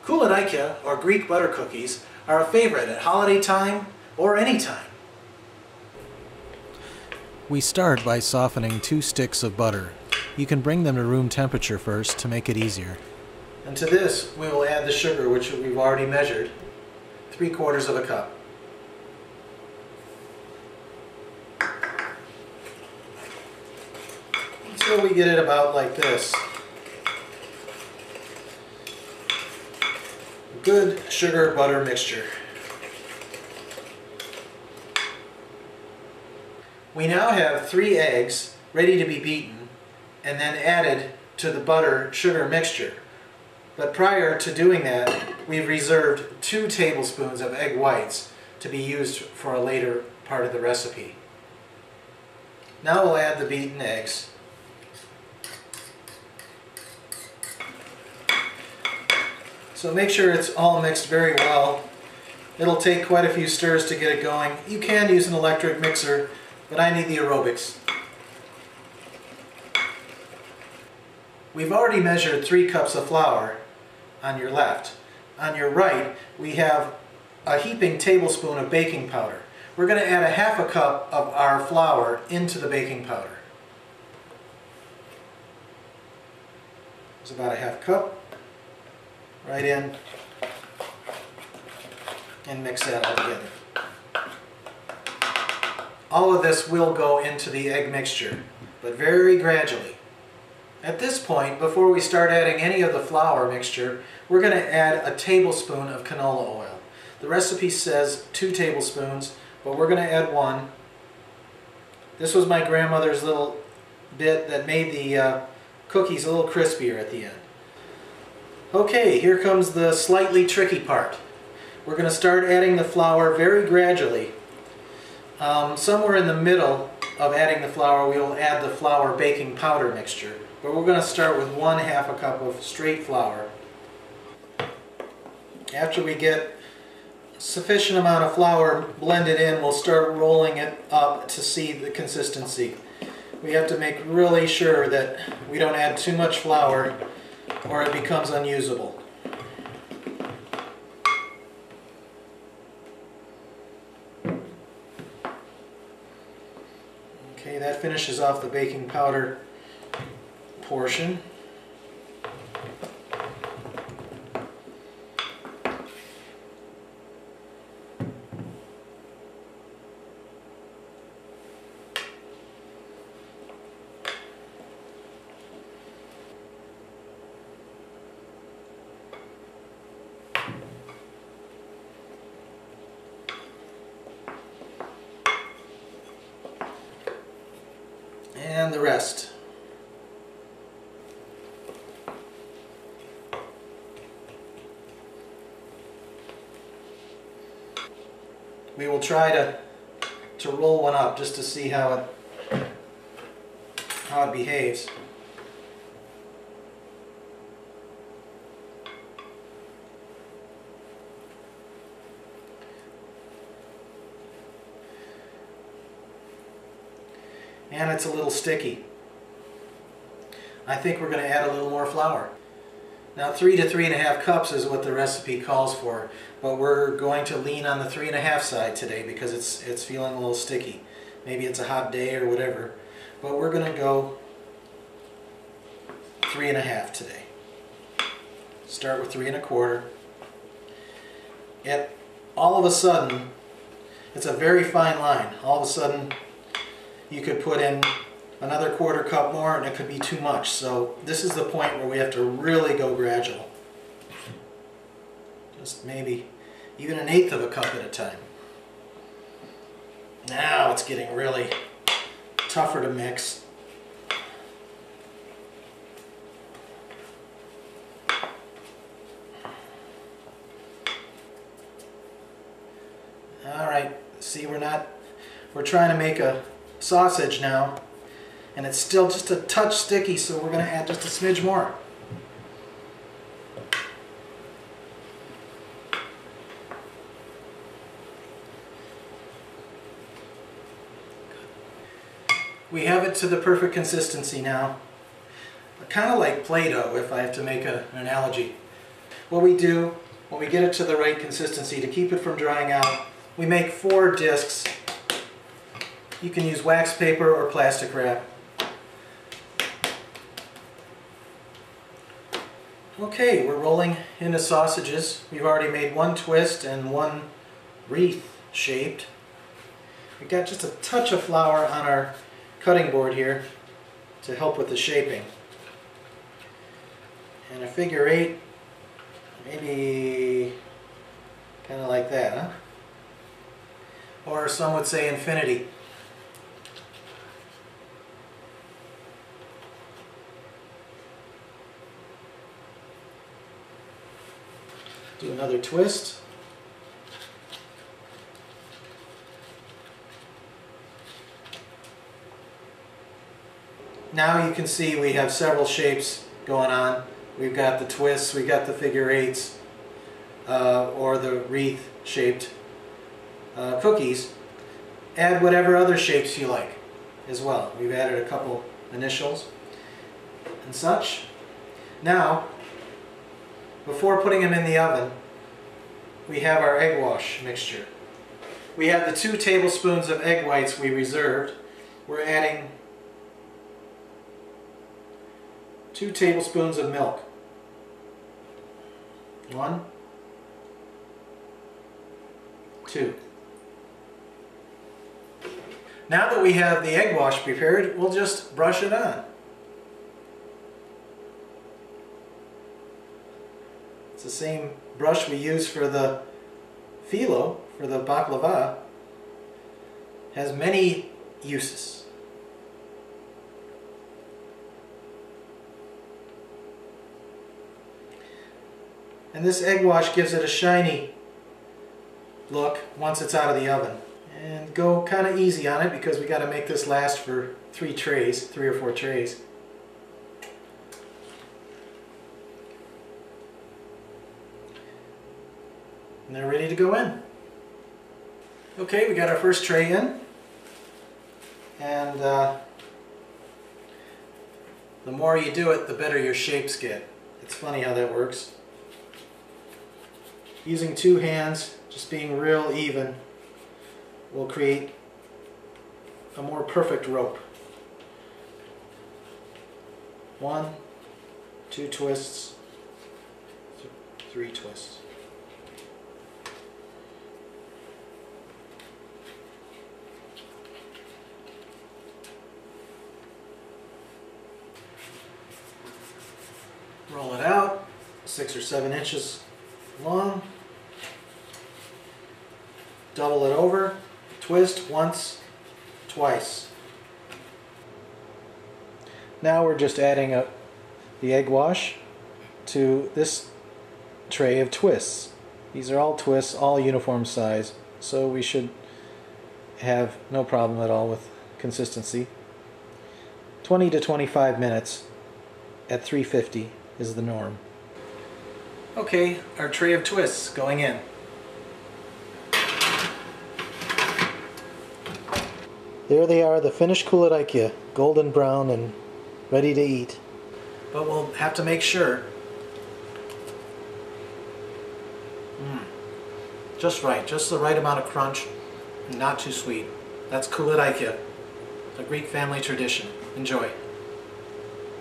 Koulourakia, or Greek butter cookies, are a favorite at holiday time or any time. We start by softening 2 sticks of butter. You can bring them to room temperature first to make it easier. And to this we will add the sugar, which we've already measured, 3/4 of a cup. Until we get it about like this. Good sugar butter mixture. We now have 3 eggs ready to be beaten and then added to the butter sugar mixture. But prior to doing that, we've reserved 2 tablespoons of egg whites to be used for a later part of the recipe. Now we'll add the beaten eggs. So make sure it's all mixed very well. It'll take quite a few stirs to get it going. You can use an electric mixer, but I need the aerobics. We've already measured 3 cups of flour on your left. On your right, we have a heaping tablespoon of baking powder. We're going to add a 1/2 cup of our flour into the baking powder. It's about a 1/2 cup. Right in and mix that all together. All of this will go into the egg mixture, but very gradually. At this point, before we start adding any of the flour mixture, we're going to add a tablespoon of canola oil. The recipe says 2 tablespoons, but we're going to add 1. This was my grandmother's little bit that made the cookies a little crispier at the end. Okay, here comes the slightly tricky part. We're going to start adding the flour very gradually. Somewhere in the middle of adding the flour, we will add the flour baking powder mixture. But we're going to start with 1/2 cup of straight flour. After we get a sufficient amount of flour blended in, we'll start rolling it up to see the consistency. We have to make really sure that we don't add too much flour or it becomes unusable. Okay, that finishes off the baking powder portion. And the rest. We will try to roll one up just to see how it behaves. And it's a little sticky. I think we're going to add a little more flour. Now 3 to 3.5 cups is what the recipe calls for, but we're going to lean on the 3.5 side today because it's feeling a little sticky. Maybe it's a hot day or whatever, but we're going to go 3.5 today. Start with 3 1/4. All of a sudden, it's a very fine line. All of a sudden, you could put in another 1/4 cup more and it could be too much. So this is the point where we have to really go gradual. Just maybe even 1/8 of a cup at a time. Now it's getting really tougher to mix. Alright, see, we're trying to make a sausage now, and it's still just a touch sticky, so we're going to add just a smidge more. We have it to the perfect consistency now. Kind of like Play-Doh, if I have to make an analogy. what we do when we get it to the right consistency to keep it from drying out, we make 4 discs. You can use wax paper or plastic wrap. Okay, we're rolling into sausages. We've already made 1 twist and 1 wreath shaped. We've got just a touch of flour on our cutting board here to help with the shaping. And a figure 8, maybe kind of like that, huh? Or some would say infinity. Do another twist. Now you can see we have several shapes going on. We've got the twists, we've got the figure 8s, or the wreath shaped cookies. Add whatever other shapes you like as well. We've added a couple initials and such. Now, before putting them in the oven, we have our egg wash mixture. We have the 2 tablespoons of egg whites we reserved. We're adding 2 tablespoons of milk. 1, 2. Now that we have the egg wash prepared, we'll just brush it on. It's the same brush we use for the phyllo, for the baklava. Has many uses. And this egg wash gives it a shiny look once it's out of the oven. And go kind of easy on it because we got to make this last for 3 or 4 trays. And they're ready to go in. Okay, we got our first tray in. And the more you do it, the better your shapes get. It's funny how that works. Using 2 hands, just being real even, will create a more perfect rope. 1, 2 twists, 3 twists. Roll it out, 6 or 7 inches long. Double it over, twist once, twice. Now we're just adding the egg wash to this tray of twists. These are all twists, all uniform size, so we should have no problem at all with consistency. 20 to 25 minutes at 350 is the norm. Okay, our tray of twists going in. There they are, the finished Koulourakia, golden brown and ready to eat. But we'll have to make sure. Just right, just the right amount of crunch, and not too sweet. That's Koulourakia, a Greek family tradition. Enjoy.